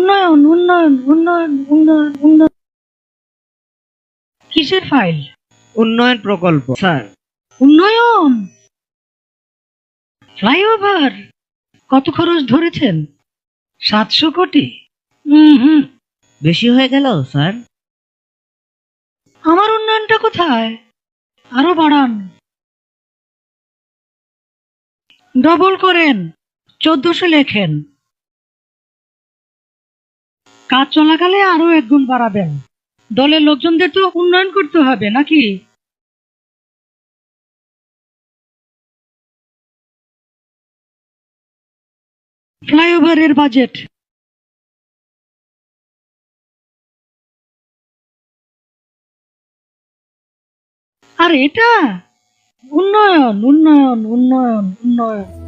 উন্নয়ন উন্নয়ন উন্নয়ন উন্নয়ন উন্নয়ন। কিসের ফাইল? উন্নয়ন প্রকল্প স্যার। উন্নয়ন? ফ্লাইওভার? কত খরচ ধরেছেন? 700 কোটি? হুম। বেশি হয়ে গেল স্যার। আমার উন্নয়নটা কোথায়? আরো বাড়ান। ডবল করেন। 1400 লেখেন। কাজ চলাকালে আরো 1 গুণ বাড়াবেন। দলের লোকজনদের তো উন্নয়ন করতে হবে নাকি? ফ্লাইওভারের বাজেট। আর এটা উন্নয়ন উন্নয়ন উন্নয়ন উন্নয়ন।